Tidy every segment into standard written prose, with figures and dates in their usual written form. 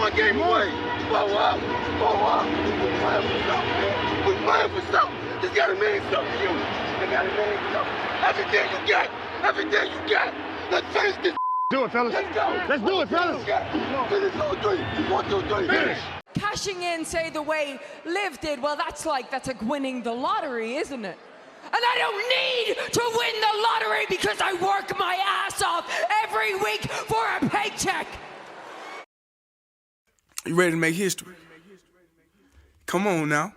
one game away. Blow up. We're playing for something, man. We're playing for something. This gotta mean something to you. It gotta mean something. Everything you got. Everything you got. Let's finish this. Do it, fellas. Let's go. Let's do it, fellas. Finish 2-3. 1, 2, 3. Finish. Cashing in, say, the way Liv did, well, that's like winning the lottery, isn't it? And I don't need to win the lottery because I work my ass off every week for a paycheck. You ready to make history? Come on now.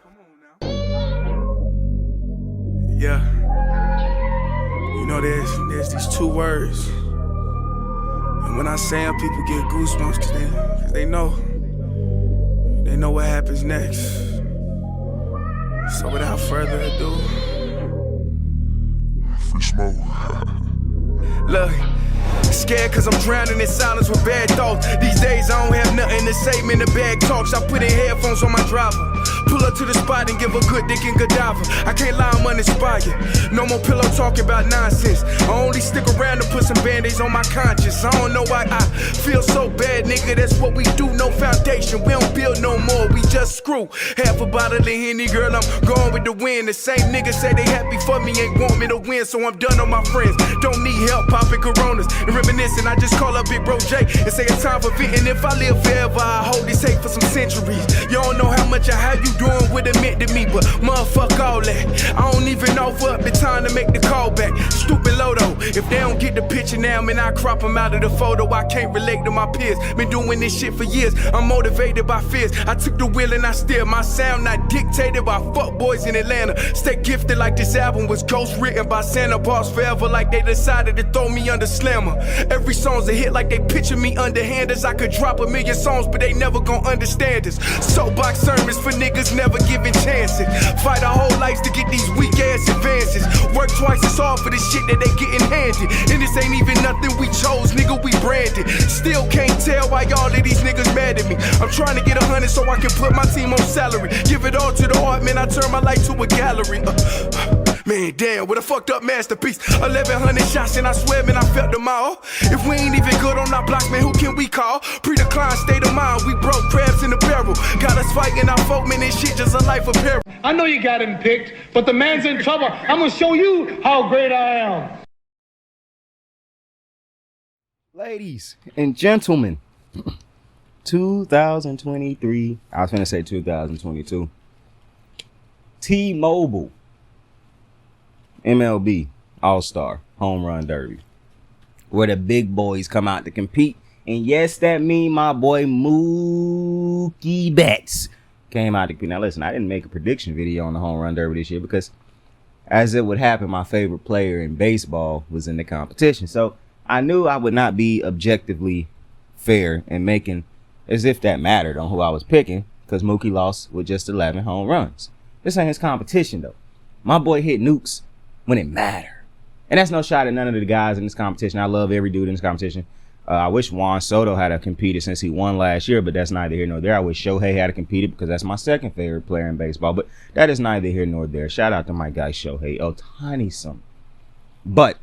Yeah. You know, there's these two words. And when I say them, people get goosebumps because they know. They know what happens next. So without further ado, free smoke. Look, scared cause I'm drowning in silence with bad thoughts. These days I don't have nothing to say, man, the bag talks. I put in headphones on my driver. Pull up to the spot and give a good dick and Godiva. I can't lie, I'm uninspired. No more pillow talking about nonsense. I only stick around to put some band-aids on my conscience. I don't know why I feel so bad, nigga. That's what we do, no foundation. We don't build no more, we just screw. Half a bottle of Henny, girl, I'm going with the wind. The same niggas say they happy for me, ain't want me to win. So I'm done on my friends. Don't need help popping Coronas and reminiscing. I just call up Big Bro J and say it's time for venting. If I live forever, I hold this hate for some centuries. You don't know how much I have you doing what it meant to me, but motherfuck all that. I don't even offer up the time to make the call back. Stupid Lodo, if they don't get the picture now, man, I crop them out of the photo. I can't relate to my peers. Been doing this shit for years. I'm motivated by fears. I took the wheel and I steer. My sound not dictated by fuck boys in Atlanta. Stay gifted like this album was ghost written by Santa Bars forever, like they decided to throw me under Slammer. Every song's a hit like they picture me underhanders. I could drop a million songs, but they never gon' understand us. Soapbox sermons for niggas never giving chances. Fight our whole lives to get these weak ass advances. Work twice as hard for the shit that they getting handed. And this ain't even nothing we chose, nigga, we branded. Still can't tell why all of these niggas mad at me. I'm trying to get 100 so I can put my team on salary. Give it all to the art, man, I turn my life to a gallery. Man, damn, what a fucked up masterpiece. 1,100 shots and I swear, man, I felt them all. If we ain't even good on our blocks, man, who can we call? Pre-decline state of mind, we broke crabs in the barrel. Got us fighting our folk, man, this shit just a life of peril. I know you got him picked, but the man's in trouble. I'm gonna show you how great I am. Ladies and gentlemen, 2023, I was gonna say 2022. T-Mobile MLB All-Star Home Run Derby, where the big boys come out to compete. And yes, that mean my boy Mookie Betts came out to compete. Now listen, I didn't make a prediction video on the Home Run Derby this year because, as it would happen, my favorite player in baseball was in the competition. So I knew I would not be objectively fair in making as if that mattered on who I was picking, because Mookie lost with just 11 home runs. This ain't his competition though. My boy hit nukes when it mattered. And that's no shot at none of the guys in this competition. I love every dude in this competition. I wish Juan Soto had competed since he won last year, but that's neither here nor there. I wish Shohei had competed because that's my second favorite player in baseball, but that is neither here nor there. Shout out to my guy Shohei Ohtani. But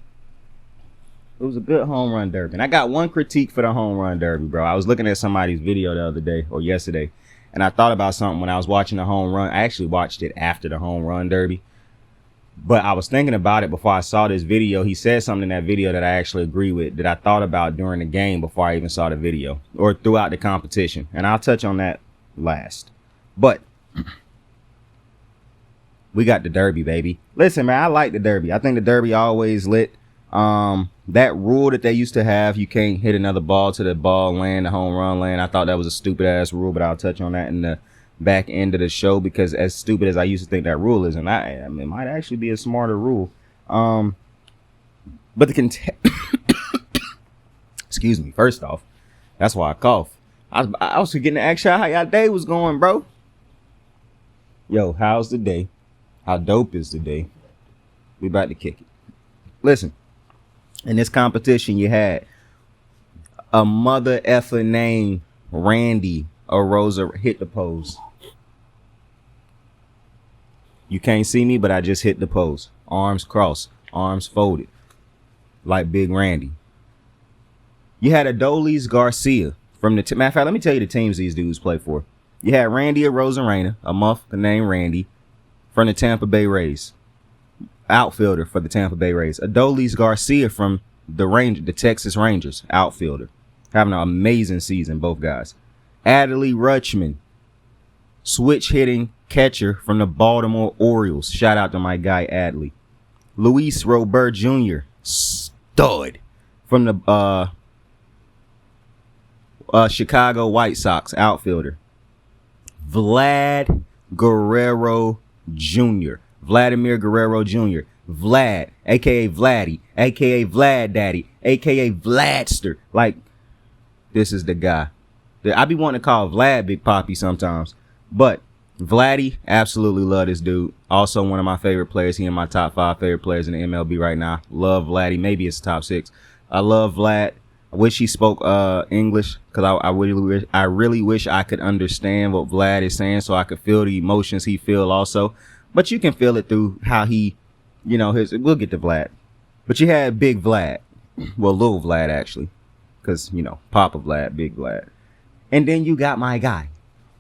it was a good home run derby. And I got one critique for the home run derby, bro. I was looking at somebody's video the other day or yesterday, and I thought about something when I was watching the home run. I actually watched it after the home run derby, but I was thinking about it before I saw this video. He said something in that video that I actually agree with, that I thought about during the game before I even saw the video or throughout the competition. And I'll touch on that last. But we got the derby, baby. Listen, man, I like the derby. I think the derby always lit. That rule that they used to have, you can't hit another ball to the ball land, the home run land. I thought that was a stupid ass rule, but I'll touch on that in the back end of the show, because as stupid as I used to think that rule is, and I mean, it might actually be a smarter rule. But the excuse me, first off, that's why I cough. I was forgetting to ask y'all how y'all day was going, bro. Yo, how's the day? How dope is the day? We about to kick it. Listen, in this competition, you had a mother effer named Randy Arosa hit the pose. You can't see me, but I just hit the pose. Arms crossed, arms folded, like Big Randy. You had Adolis Garcia From the matter of fact, let me tell you the teams these dudes play for. You had Randy Arozarena, a month named Randy, from the Tampa Bay Rays, outfielder for the Tampa Bay Rays. Adolis Garcia from the Texas Rangers, outfielder, having an amazing season, both guys. Adley Rutschman, switch hitting catcher from the Baltimore Orioles. Shout out to my guy Adley. Luis Robert Jr., stud, from the Chicago White Sox, outfielder. Vlad Guerrero Jr., Vladimir Guerrero Jr., Vlad, a.k.a. Vladdy, a.k.a. Vlad Daddy, a.k.a. Vladster. Like, this is the guy. I be wanting to call Vlad Big Poppy sometimes, but Vladdy, absolutely love this dude. Also one of my favorite players. He in my top 5 favorite players in the MLB right now. Love Vladdy. Maybe it's top 6. I love Vlad. I wish he spoke English, because I really wish I could understand what Vlad is saying so I could feel the emotions he feel also. But you can feel it through how he, we'll get to Vlad. But you had Big Vlad. Well, Little Vlad, actually. Because, Papa Vlad, Big Vlad. And then you got my guy.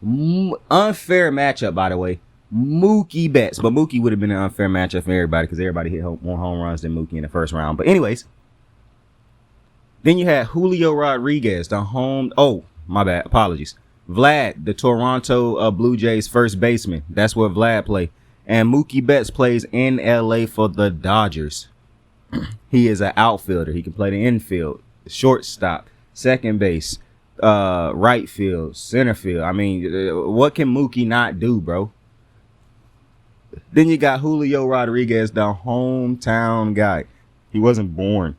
Unfair matchup, by the way. Mookie Betts. But Mookie would have been an unfair matchup for everybody because everybody hit more home runs than Mookie in the first round. But anyways. Then you had Julio Rodriguez, apologies. Vlad, the Toronto Blue Jays first baseman. That's where Vlad played. And Mookie Betts plays in LA for the Dodgers. He is an outfielder. He can play the infield, shortstop, second base, right field, center field. I mean, what can Mookie not do, bro? Then you got Julio Rodriguez, the hometown guy. He wasn't born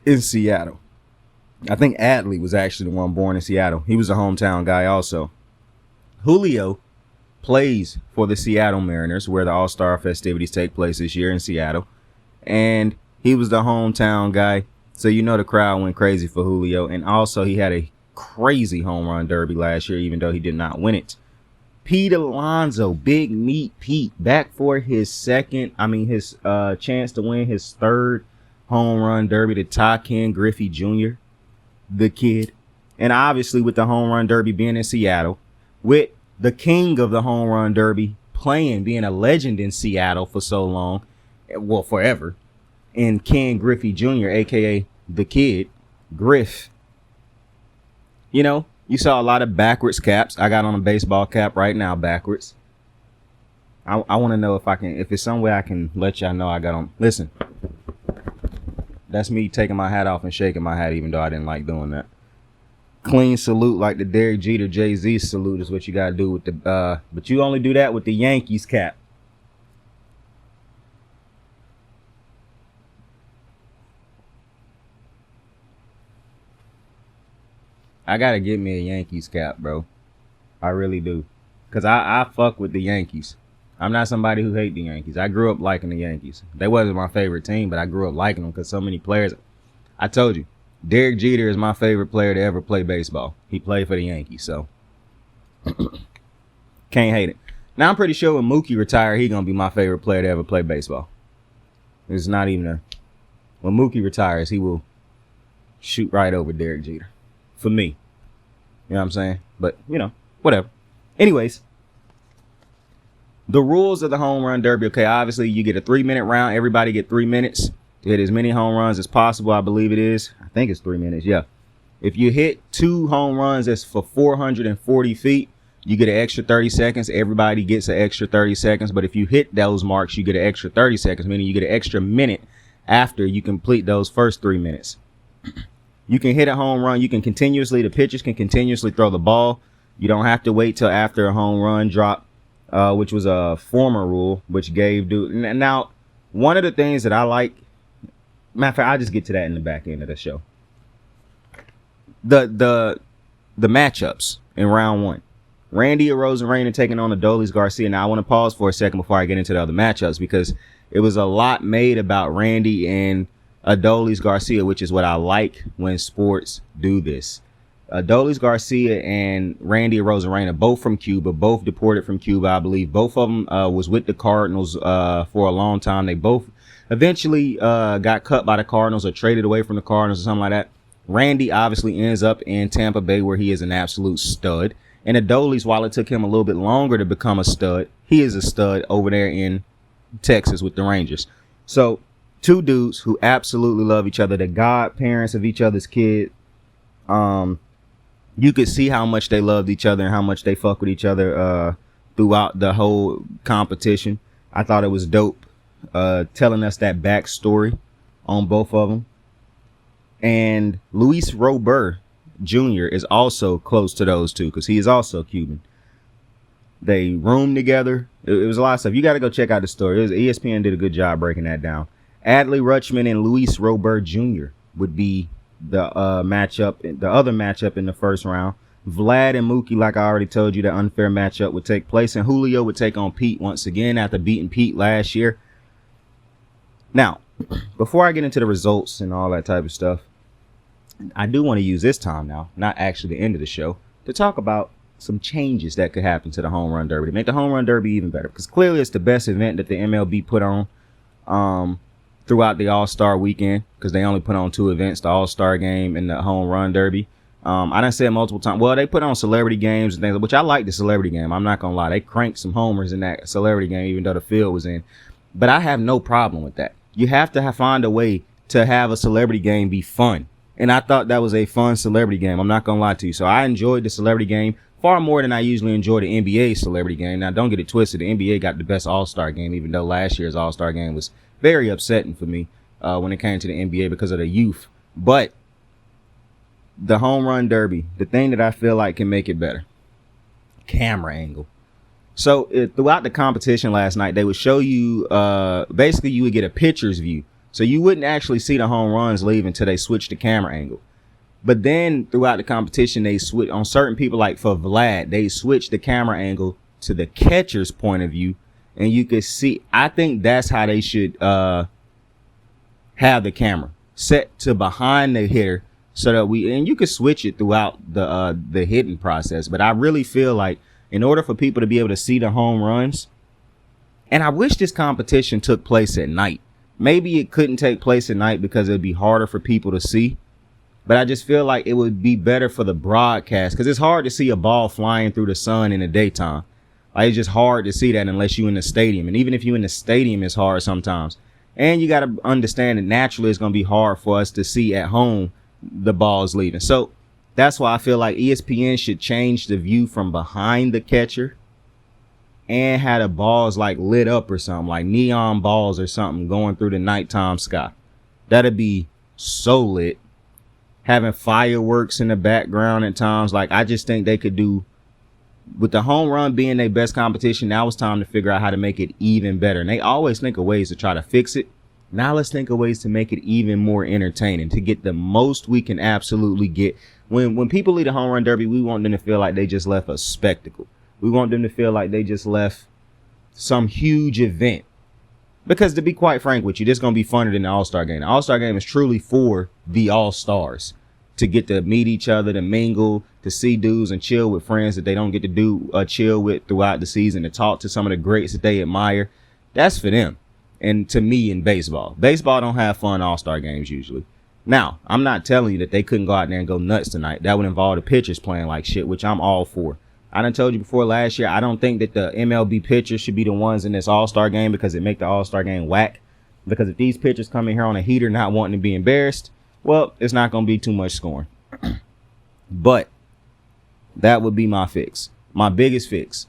in Seattle. I think Adley was actually the one born in Seattle. He was a hometown guy also. Julio plays for the Seattle Mariners, where the All-Star festivities take place this year in Seattle. And he was the hometown guy. So the crowd went crazy for Julio. And also he had a crazy home run derby last year, even though he did not win it. Pete Alonso, Big Meat Pete, back for his chance to win his third home run derby to tie Ken Griffey Jr., the kid. And obviously with the home run derby being in Seattle, with the king of the home run derby being a legend in Seattle for so long, well, forever, and Ken Griffey Jr., a.k.a. the kid, Griff. You saw a lot of backwards caps. I got on a baseball cap right now backwards. I want to know if it's some way I can let y'all know I got on. Listen. That's me taking my hat off and shaking my hat, even though I didn't like doing that. Clean salute like the Derek Jeter Jay-Z salute is what you got to do with the, but you only do that with the Yankees cap. I got to get me a Yankees cap, bro. I really do. Because I fuck with the Yankees. I'm not somebody who hate the Yankees. I grew up liking the Yankees. They wasn't my favorite team, but I grew up liking them because so many players. I told you, Derek Jeter is my favorite player to ever play baseball. He played for the Yankees, so can't hate it. Now, I'm pretty sure when Mookie retire, he's going to be my favorite player to ever play baseball. It's not even when Mookie retires, he will shoot right over Derek Jeter. For me. You know what I'm saying? But, whatever. Anyways. The rules of the home run derby. Okay, obviously you get a 3-minute round. Everybody get 3 minutes to hit as many home runs as possible. I believe it is. I think it's 3 minutes. Yeah. If you hit 2 home runs that's for 440 feet, you get an extra 30 seconds. Everybody gets an extra 30 seconds. But if you hit those marks, you get an extra 30 seconds, meaning you get an extra minute after you complete those first 3 minutes. You can hit a home run. The pitchers can continuously throw the ball. You don't have to wait till after a home run drop. Which was a former rule, which gave now one of the things that I like. Matter of fact, I'll just get to that in the back end of the show. The matchups in round 1. Randy Arozarena taking on Adolis Garcia. Now I want to pause for a second before I get into the other matchups because it was a lot made about Randy and Adolis Garcia, which is what I like when sports do this. Adolis Garcia and Randy Arozarena, both from Cuba, both deported from Cuba, I believe. Both of them was with the Cardinals for a long time. They both eventually got cut by the Cardinals or traded away from the Cardinals or something like that. Randy obviously ends up in Tampa Bay, where he is an absolute stud. And Adolis, while it took him a little bit longer to become a stud, he is a stud over there in Texas with the Rangers. So two dudes who absolutely love each other, the godparents of each other's kid. You could see how much they loved each other and how much they fuck with each other throughout the whole competition. I thought it was dope, telling us that backstory on both of them. And Luis Robert Jr. is also close to those two because he is also Cuban. They roomed together. It was a lot of stuff. You got to go check out the story. ESPN did a good job breaking that down. Adley Rutschman and Luis Robert Jr. would be the matchup, the other matchup in the first round. Vlad and Mookie, like I already told you, the unfair matchup would take place, and Julio would take on Pete once again after beating Pete last year. Now, before I get into the results and all that type of stuff, I do want to use this time now, not actually the end of the show, to talk about some changes that could happen to the Home Run Derby to make the Home Run Derby even better. Because clearly it's the best event that the MLB put on throughout the All-Star weekend, because they only put on two events, the All-Star game and the Home Run Derby. I done said multiple times, well, they put on celebrity games and things, which I like the celebrity game. I'm not going to lie. They cranked some homers in that celebrity game, even though the field was in. But I have no problem with that. You have to find a way to have a celebrity game be fun. And I thought that was a fun celebrity game. I'm not going to lie to you. So I enjoyed the celebrity game far more than I usually enjoy the NBA celebrity game. Now, don't get it twisted. The NBA got the best All-Star game, even though last year's All-Star game was very upsetting for me when it came to the NBA because of the youth. But the Home Run Derby, the thing that I feel like can make it better, camera angle. So throughout the competition last night, they would show you, basically you would get a pitcher's view. So you wouldn't actually see the home runs leave until they switched the camera angle. But then throughout the competition, they switch on certain people, like for Vlad, they switched the camera angle to the catcher's point of view. And you could see, I think that's how they should have the camera set to behind the hitter so that and you could switch it throughout the hitting process. But I really feel like in order for people to be able to see the home runs, and I wish this competition took place at night. Maybe it couldn't take place at night because it'd be harder for people to see. But I just feel like it would be better for the broadcast because it's hard to see a ball flying through the sun in the daytime. Like, it's just hard to see that unless you're in the stadium. And even if you're in the stadium, it's hard sometimes. And you got to understand that naturally it's going to be hard for us to see at home the balls leaving. So that's why I feel like ESPN should change the view from behind the catcher and had the balls like lit up or something, like neon balls or something going through the nighttime sky. That'd be so lit. Having fireworks in the background at times. Like, I just think they could do, with the home run being their best competition, now it's time to figure out how to make it even better. And they always think of ways to try to fix it. Now let's think of ways to make it even more entertaining, to get the most we can absolutely get. When people leave the Home Run Derby, we want them to feel like they just left a spectacle. We want them to feel like they just left some huge event. Because to be quite frank with you, this is going to be funner than the All-Star game. The All-Star game is truly for the All-Stars to get to meet each other, to mingle, to see dudes and chill with friends that they don't get to do chill with throughout the season, to talk to some of the greats that they admire. That's for them. And to me in baseball. Baseball don't have fun All-Star games usually. Now, I'm not telling you that they couldn't go out there and go nuts tonight. That would involve the pitchers playing like shit, which I'm all for. I done told you before last year, I don't think that the MLB pitchers should be the ones in this All-Star game because it make the All-Star game whack. Because if these pitchers come in here on a heater not wanting to be embarrassed, well, it's not going to be too much scoring. But that would be my fix. My biggest fix.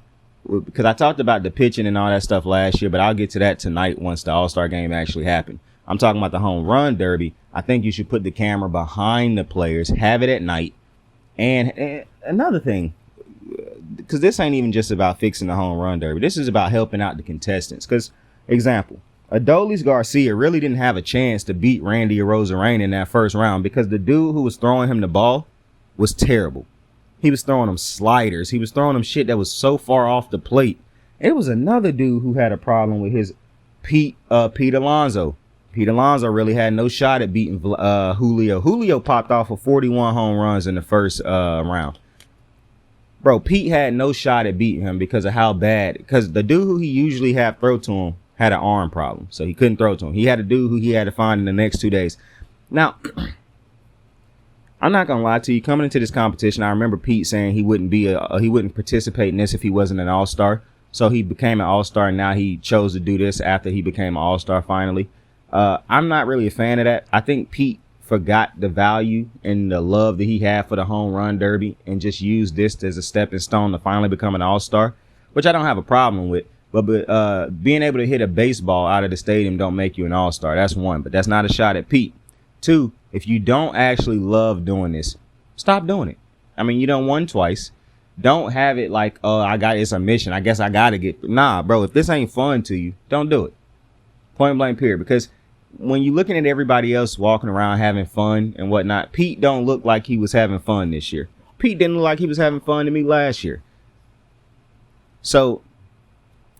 Because I talked about the pitching and all that stuff last year, but I'll get to that tonight once the All-Star game actually happened. I'm talking about the Home Run Derby. I think you should put the camera behind the players, have it at night. And another thing, because this ain't even just about fixing the Home Run Derby. This is about helping out the contestants. Because, example, Adolis Garcia really didn't have a chance to beat Randy Arozarena in that first round because the dude who was throwing him the ball was terrible. He was throwing him sliders. He was throwing him shit that was so far off the plate. It was another dude who had a problem with his Pete Alonso. Pete Alonso really had no shot at beating Julio. Julio popped off for 41 home runs in the first round. Bro, Pete had no shot at beating him because of how bad. Because the dude who he usually had throw to him had an arm problem, so he couldn't throw to him. He had a dude who he had to find in the next 2 days. Now, I'm not gonna lie to you. Coming into this competition, I remember Pete saying he wouldn't participate in this if he wasn't an all-star. So he became an all-star, and now he chose to do this after he became an all-star finally. I'm not really a fan of that. I think Pete forgot the value and the love that he had for the home run derby and just used this as a stepping stone to finally become an all-star, which I don't have a problem with. But being able to hit a baseball out of the stadium don't make you an all-star. That's one, but that's not a shot at Pete. Two, if you don't actually love doing this, stop doing it. I mean, you done won twice. Don't have it like, oh, it's a mission. I guess I got to get. Nah, bro, if this ain't fun to you, don't do it. Point blank period. Because when you're looking at everybody else walking around having fun and whatnot, Pete don't look like he was having fun this year. Pete didn't look like he was having fun to me last year. So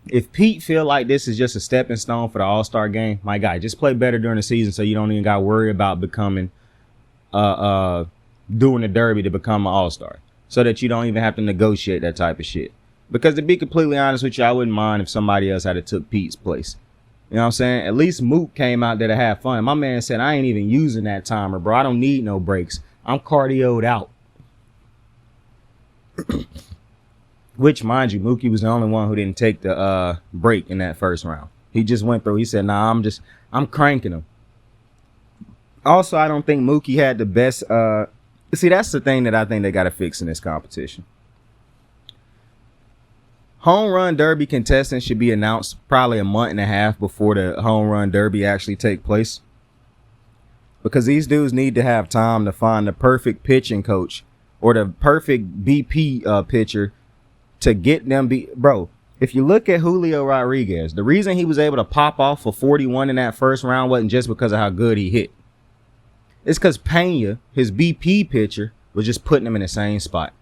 if Pete feel like this is just a stepping stone for the All-Star game, my guy, just play better during the season so you don't even got to worry about becoming doing the derby to become an All-Star, so that you don't even have to negotiate that type of shit. Because to be completely honest with you, I wouldn't mind if somebody else had took Pete's place. You know what I'm saying? At least Mook came out there to have fun. My man said, I ain't even using that timer, bro. I don't need no breaks. I'm cardioed out. Which, mind you, Mookie was the only one who didn't take the break in that first round. He just went through. He said, nah, I'm cranking him. Also, I don't think Mookie had the best. See, that's the thing that I think they got to fix in this competition. Home run derby contestants should be announced probably a month and a half before the home run derby actually take place. Because these dudes need to have time to find the perfect pitching coach or the perfect BP pitcher to get them bro. If you look at Julio Rodriguez, the reason he was able to pop off for 41 in that first round wasn't just because of how good he hit. It's because Pena, his BP pitcher, was just putting him in the same spot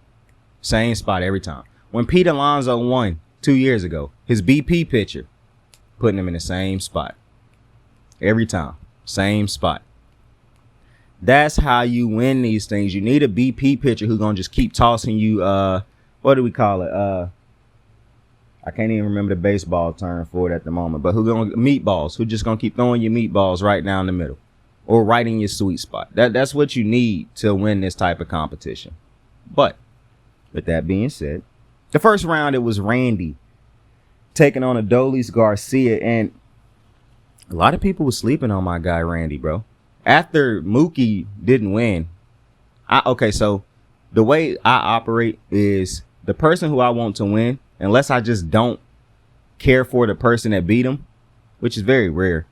every time. When Pete Alonso won 2 years ago, his BP pitcher putting him in the same spot every time, same spot. That's how you win these things. You need a BP pitcher who's gonna just keep tossing you what do we call it? I can't even remember the baseball term for it at the moment, but meatballs, who just gonna keep throwing you meatballs right down the middle or right in your sweet spot. That's what you need to win this type of competition. But with that being said, the first round, it was Randy taking on Adolis Garcia, and a lot of people were sleeping on my guy Randy, bro. After Mookie didn't win, so the way I operate is the person who I want to win, unless I just don't care for the person that beat him, which is very rare,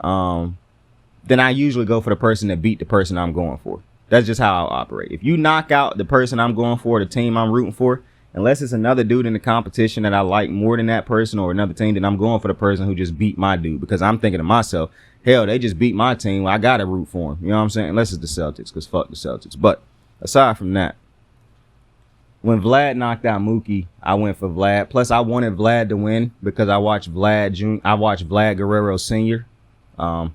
then I usually go for the person that beat the person I'm going for. That's just how I operate. If you knock out the person I'm going for, the team I'm rooting for, unless it's another dude in the competition that I like more than that person or another team, then I'm going for the person who just beat my dude, because I'm thinking to myself, hell, they just beat my team. Well, I got to root for them. You know what I'm saying? Unless it's the Celtics, because fuck the Celtics. But aside from that, when Vlad knocked out Mookie, I went for Vlad. Plus, I wanted Vlad to win because I watched Vlad Guerrero Sr.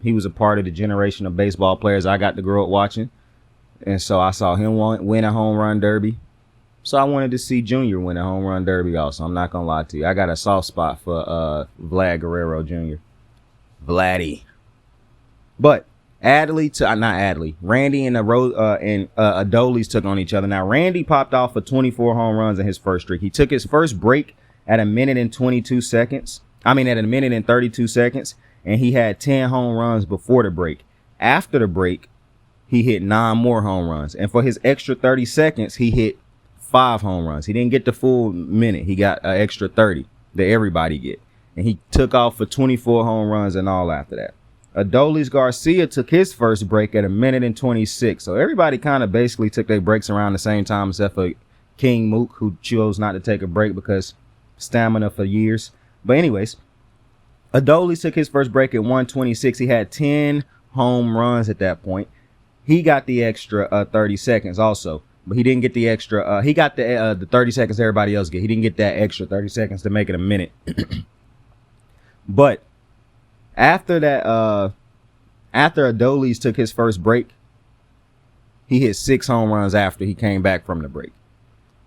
He was a part of the generation of baseball players I got to grow up watching. And so I saw him win a home run derby. So I wanted to see Junior win a home run derby also. I'm not going to lie to you. I got a soft spot for Vlad Guerrero Jr. Vladdy. But Randy and Adolis took on each other. Now, Randy popped off for 24 home runs in his first streak. He took his first break at a minute and 32 seconds. At a minute and 32 seconds. And he had 10 home runs before the break. After the break, he hit 9 more home runs. And for his extra 30 seconds, he hit 5 home runs. He didn't get the full minute. He got an extra 30 that everybody get. And he took off for 24 home runs and all after that. Adolis Garcia took his first break at a minute and 26. So everybody kind of basically took their breaks around the same time, except for King Mook, who chose not to take a break because stamina for years. But anyways, Adolis took his first break at 126. He had 10 home runs at that point. He got the extra 30 seconds also. But he didn't get the extra. He got the 30 seconds everybody else get. He didn't get that extra 30 seconds to make it a minute. But after that, after Adolis took his first break, he hit 6 home runs after he came back from the break.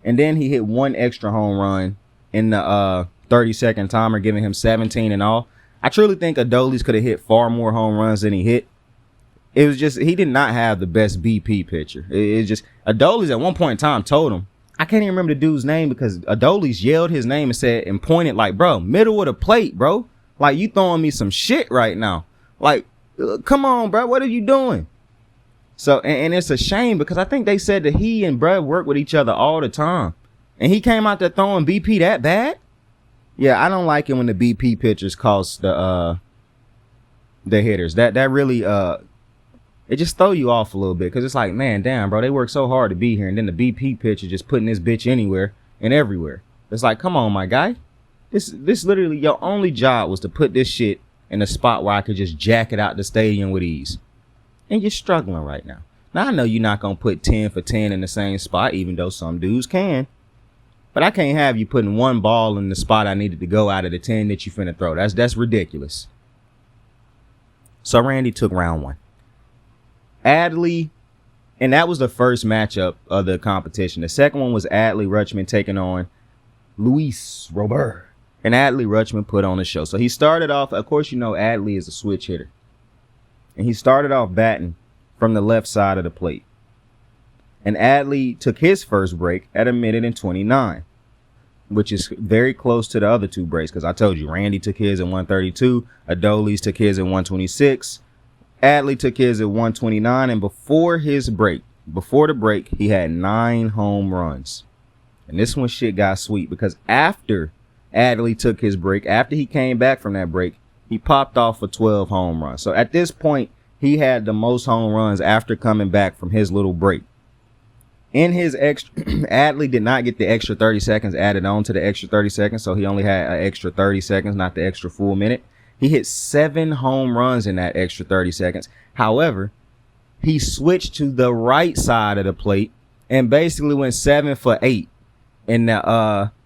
And then he hit 1 extra home run in the 30-second timer, giving him 17 in all. I truly think Adolis could have hit far more home runs than he hit. it was just, he did not have the best BP pitcher. It's just, Adolis at one point in time told him, I can't even remember the dude's name because Adolis yelled his name and said, and pointed like, bro, middle of the plate, bro. Like, you throwing me some shit right now. Like, come on, bro. What are you doing? So, and it's a shame because I think they said that he and Brad work with each other all the time. And he came out there throwing BP that bad? Yeah, I don't like it when the BP pitchers cost the hitters. That really, it just throw you off a little bit because it's like, man, damn, bro, they work so hard to be here. And then the BP pitcher just putting this bitch anywhere and everywhere. It's like, come on, my guy. This literally, your only job was to put this shit in a spot where I could just jack it out the stadium with ease. And you're struggling right now. Now, I know you're not going to put 10 for 10 in the same spot, even though some dudes can. But I can't have you putting one ball in the spot I needed to go out of the 10 that you finna throw. That's ridiculous. So Randy took round one. Adley, and that was the first matchup of the competition. The second one was Adley Rutschman taking on Luis Robert. And Adley Rutschman put on a show. So he started off, of course, you know, Adley is a switch hitter. And he started off batting from the left side of the plate. And Adley took his first break at 1:29, which is very close to the other two breaks. Because I told you, Randy took his at 1:32. Adolis took his at 1:26. Adley took his at 1:29. And before the break, he had 9 home runs. And this one shit got sweet because after Adley took his break, after he came back from that break, he popped off for 12 home runs. So at this point, he had the most home runs after coming back from his little break. In his extra, Adley did not get the extra 30 seconds added on to the extra 30 seconds. So he only had an extra 30 seconds, not the extra full minute. He hit 7 home runs in that extra 30 seconds. However, he switched to the right side of the plate and basically went 7 for 8. And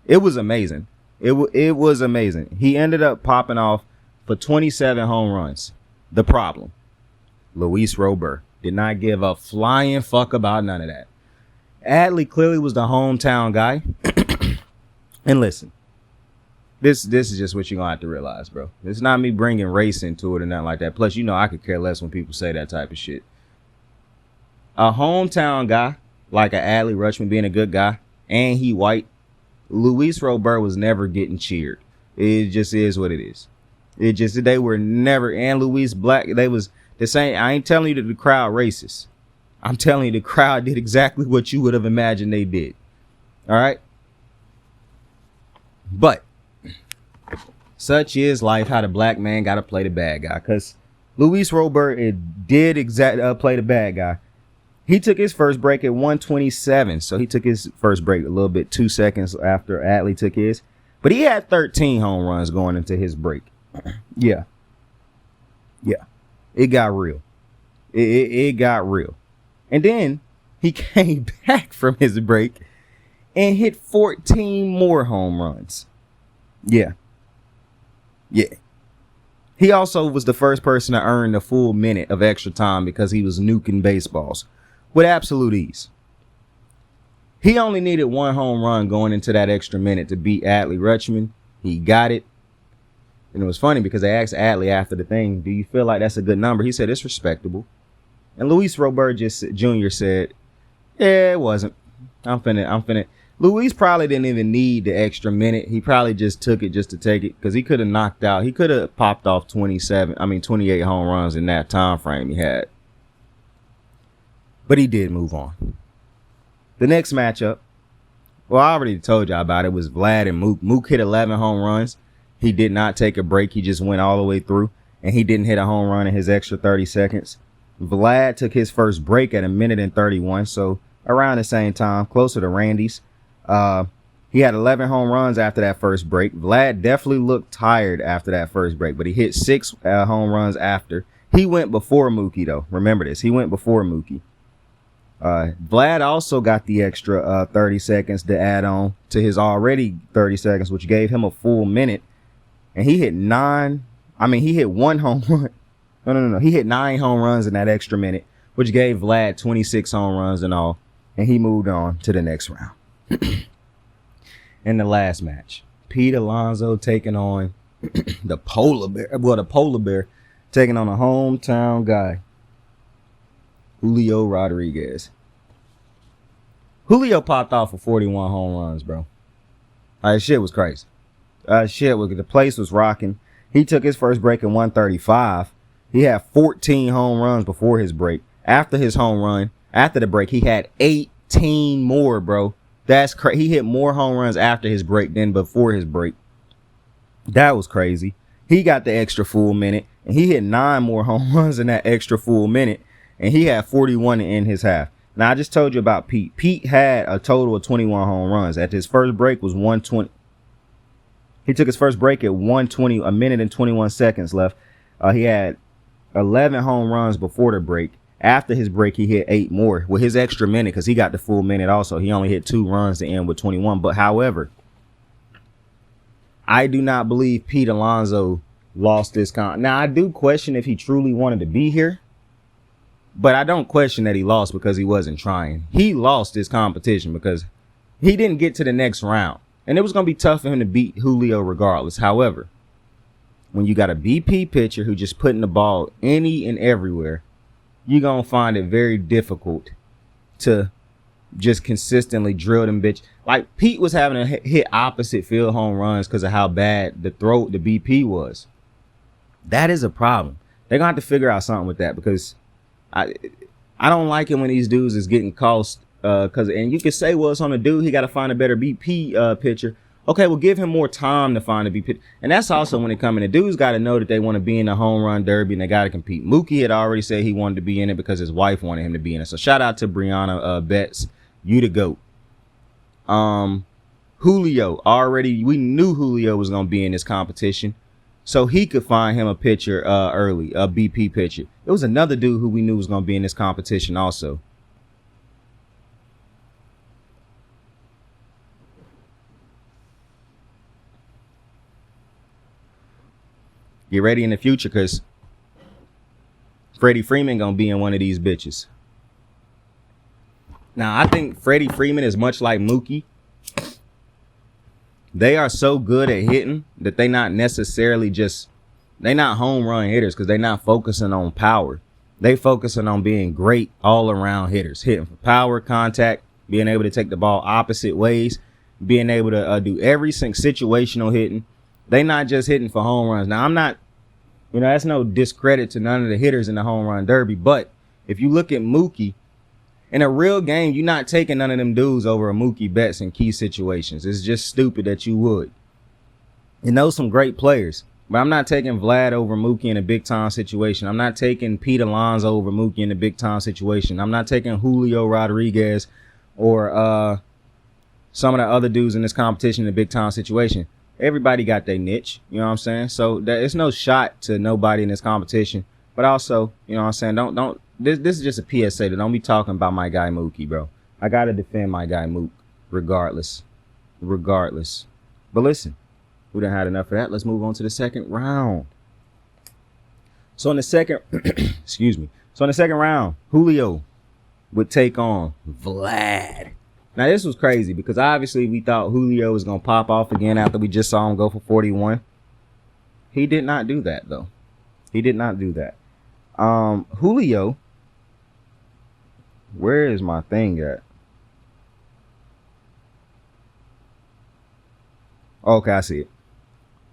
it was amazing. It was amazing. He ended up popping off for 27 home runs. The problem, Luis Robert did not give a flying fuck about none of that. Adley clearly was the hometown guy. And listen, this is just what you're going to have to realize, bro. It's not me bringing race into it or nothing like that. Plus, you know I could care less when people say that type of shit. A hometown guy, like a Adley Rutschman being a good guy, and he white, Luis Robert was never getting cheered. It just is what it is. It just, they were never, and Luis Black, they was the same. I ain't telling you that the crowd racist. I'm telling you the crowd did exactly what you would have imagined they did. All right. But such is life, how the black man got to play the bad guy. Because Luis Robert, it did play the bad guy. He took his first break at 1:27. So he took his first break a little bit, 2 seconds after Adley took his. But he had 13 home runs going into his break. Yeah. It got real. It got real. And then he came back from his break and hit 14 more home runs. Yeah. He also was the first person to earn the full minute of extra time because he was nuking baseballs with absolute ease. He only needed 1 home run going into that extra minute to beat Adley Rutschman. He got it. And it was funny because they asked Adley after the thing, do you feel like that's a good number? He said, it's respectable. And Luis Robert Jr. said, yeah, it wasn't. I'm finna. Luis probably didn't even need the extra minute. He probably just took it just to take it because he could have knocked out. He could have popped off 28 home runs in that time frame he had. But he did move on. The next matchup, well, I already told y'all about it, was Vlad and Mook. Mook hit 11 home runs. He did not take a break. He just went all the way through. And he didn't hit a home run in his extra 30 seconds. Vlad took his first break at 1:31. So around the same time, closer to Randy's. He had 11 home runs after that first break. Vlad definitely looked tired after that first break, but he hit 6 home runs after. He went before Mookie, though. Remember this. He went before Mookie. Vlad also got the extra 30 seconds to add on to his already 30 seconds, which gave him a full minute. And he hit 1 home run. No. He hit 9 home runs in that extra minute, which gave Vlad 26 home runs in all. And he moved on to the next round. In the last match, Pete Alonso taking on the polar bear. Well, the polar bear taking on a hometown guy. Julio Rodriguez. Julio popped off for 41 home runs, bro. Shit was crazy. The place was rocking. He took his first break in 135. He had 14 home runs before his break. After his home run, after the break, he had 18 more, bro. That's crazy. He hit more home runs after his break than before his break. That was crazy. He got the extra full minute, and he hit 9 more home runs in that extra full minute, and he had 41 in his half. Now, I just told you about Pete. Pete had a total of 21 home runs. At his first break was 120. He took his first break at 120, a minute and 21 seconds left. He had 11 home runs before the break. After his break, he hit 8 more with his extra minute because he got the full minute also. He only hit 2 runs to end with 21. But however, I do not believe Pete Alonso lost this Now, I do question if he truly wanted to be here. But I don't question that he lost because he wasn't trying. He lost this competition because he didn't get to the next round. And it was going to be tough for him to beat Julio regardless. However, when you got a BP pitcher who just putting the ball any and everywhere, you're going to find it very difficult to just consistently drill them bitch. Like Pete was having to hit opposite field home runs because of how bad the BP was. That is a problem. They're going to have to figure out something with that because I don't like it when these dudes is getting cost. And you can say, well, it's on the dude. He got to find a better BP pitcher. Okay, well, give him more time to find a BP pitcher. And that's also when it comes in. The dudes got to know that they want to be in the home run derby and they got to compete. Mookie had already said he wanted to be in it because his wife wanted him to be in it. So shout out to Brianna Betts. You the GOAT. Julio, we knew Julio was going to be in this competition. So he could find him a pitcher early, a BP pitcher. It was another dude who we knew was going to be in this competition also. Get ready in the future because Freddie Freeman going to be in one of these bitches. Now, I think Freddie Freeman is much like Mookie. They are so good at hitting that they not necessarily they not home run hitters because they're not focusing on power. They focusing on being great all around hitters, hitting for power, contact, being able to take the ball opposite ways, being able to do every situational hitting. They not just hitting for home runs. Now, I'm not, that's no discredit to none of the hitters in the home run derby. But if you look at Mookie, in a real game, you're not taking none of them dudes over a Mookie Betts in key situations. It's just stupid that you would. And those some great players. But I'm not taking Vlad over Mookie in a big-time situation. I'm not taking Pete Alonso over Mookie in a big-time situation. I'm not taking Julio Rodriguez or some of the other dudes in this competition in a big-time situation. Everybody got their niche. You know what I'm saying? So it's no shot to nobody in this competition. But also, you know what I'm saying? Don't. This is just a PSA. Don't be talking about my guy Mookie, bro. I got to defend my guy Mook regardless. But listen, we done had enough of that. Let's move on to the second round. So in the second, So in the second round, Julio would take on Vlad. Now this was crazy because obviously we thought Julio was going to pop off again after we just saw him go for 41. He did not do that though. Julio, where is my thing at? Okay, I see it.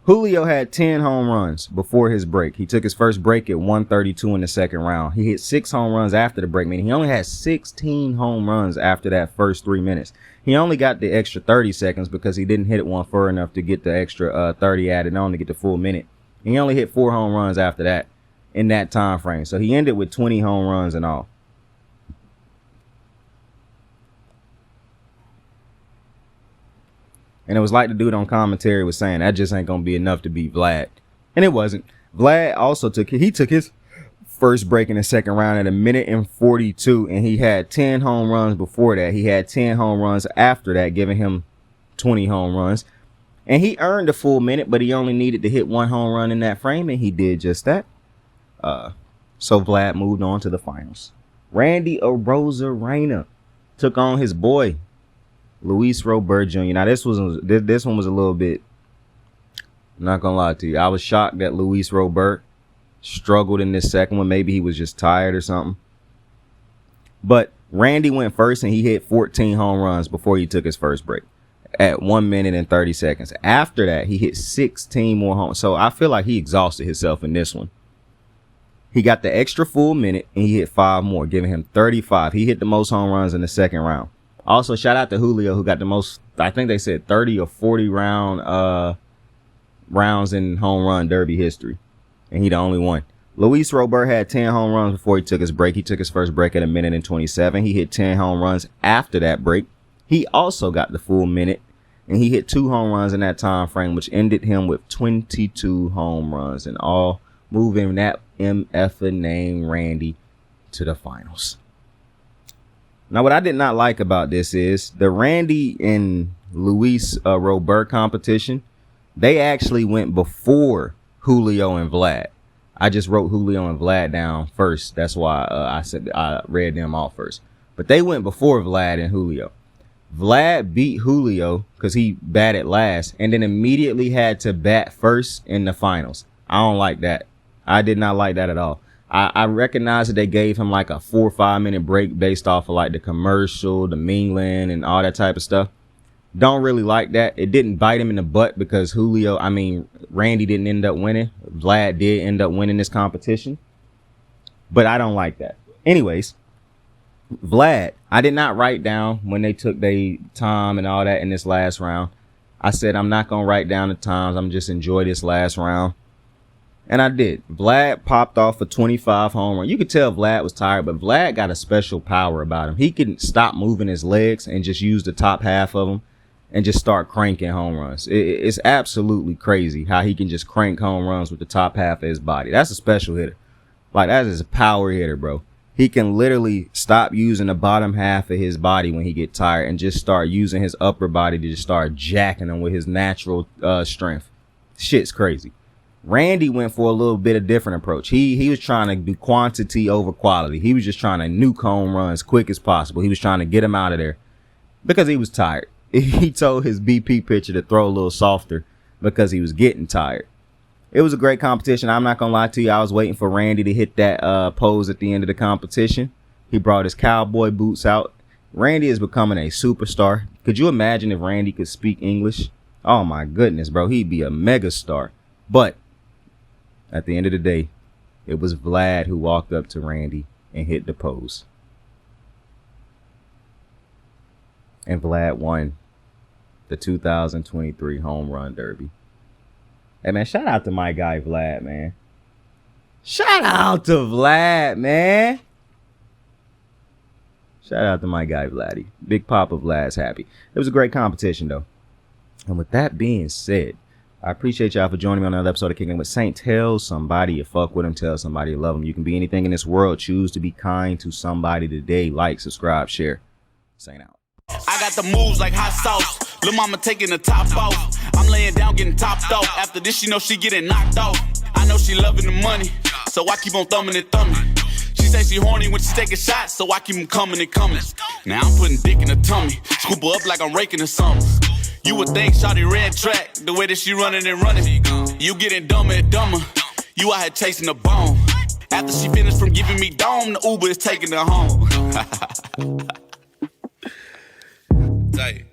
Julio had 10 home runs before his break. He took his first break at 132 in the second round. He hit 6 home runs after the break, meaning he only had 16 home runs after that first 3 minutes. He only got the extra 30 seconds because he didn't hit it one far enough to get the extra 30 added on to get the full minute. He only hit 4 home runs after that in that time frame. So he ended with 20 home runs and all. And it was like the dude on commentary was saying, that just ain't going to be enough to beat Vlad. And it wasn't. Vlad also took his first break in the second round at 1:42, and he had 10 home runs before that. He had 10 home runs after that, giving him 20 home runs. And he earned a full minute, but he only needed to hit 1 home run in that frame, and he did just that. So Vlad moved on to the finals. Randy Arozarena took on his boy, Luis Robert Jr. Now this one was a little bit, I'm not gonna lie to you, I was shocked that Luis Robert struggled in this second one. Maybe he was just tired or something. But Randy went first and he hit 14 home runs before he took his first break at 1 minute and 30 seconds. After that, he hit 16 more home. So I feel like he exhausted himself in this one. He got the extra full minute and he hit 5 more, giving him 35. He hit the most home runs in the second round. Also, shout out to Julio, who got the most, I think they said 30 or 40 rounds in home run derby history. And he the only one. Luis Robert had 10 home runs before he took his break. He took his first break at 1 minute and 27. He hit 10 home runs after that break. He also got the full minute, and he hit 2 home runs in that time frame, which ended him with 22 home runs and all, moving that MF named Randy to the finals. Now, what I did not like about this is the Randy and Luis Robert competition. They actually went before Julio and Vlad. I just wrote Julio and Vlad down first. That's why I said I read them all first. But they went before Vlad and Julio. Vlad beat Julio because he batted last and then immediately had to bat first in the finals. I don't like that. I did not like that at all. I recognize that they gave him like a 4 or 5 minute break based off of like the commercial, the mingling and all that type of stuff. Don't really like that. It didn't bite him in the butt because Randy didn't end up winning. Vlad did end up winning this competition. But I don't like that. Anyways, Vlad, I did not write down when they took their time and all that in this last round. I said I'm not going to write down the times. I'm just enjoy this last round. And I did. Vlad popped off a 25 home run. You could tell Vlad was tired, but Vlad got a special power about him. He can stop moving his legs and just use the top half of them and just start cranking home runs. It's absolutely crazy how he can just crank home runs with the top half of his body. That's a special hitter. Like, that is a power hitter, bro. He can literally stop using the bottom half of his body when he get tired and just start using his upper body to just start jacking them with his natural strength. Shit's crazy. Randy went for a little bit of different approach. He was trying to do quantity over quality. He was just trying to nuke home runs quick as possible. He was trying to get him out of there because he was tired. He told his BP pitcher to throw a little softer because he was getting tired. It was a great competition. I'm not going to lie to you. I was waiting for Randy to hit that pose at the end of the competition. He brought his cowboy boots out. Randy is becoming a superstar. Could you imagine if Randy could speak English? Oh, my goodness, bro. He'd be a megastar. But at the end of the day, it was Vlad who walked up to Randy and hit the pose. And Vlad won the 2023 Home Run Derby. Hey, man, shout out to my guy, Vlad, man. Shout out to Vlad, man. Shout out to my guy, Vladdy. Big Papa Vlad's happy. It was a great competition, though. And with that being said, I appreciate y'all for joining me on another episode of Kicking with Saint. Tell somebody you fuck with them. Tell somebody you love them. You can be anything in this world. Choose to be kind to somebody today. Like, subscribe, share. Saint out. I got the moves like hot sauce. Lil' mama taking the top off. I'm laying down getting topped off. After this, she know she getting knocked off. I know she loving the money, so I keep on thumbing and thumbing. She say she horny when she taking shots, so I keep them coming and coming. Now I'm putting dick in her tummy. Scoop her up like I'm raking her something. You would think shawty red track, the way that she running and running. You getting dumber and dumber. You out here chasing the bone. After she finished from giving me dome, the Uber is taking her home. Tight.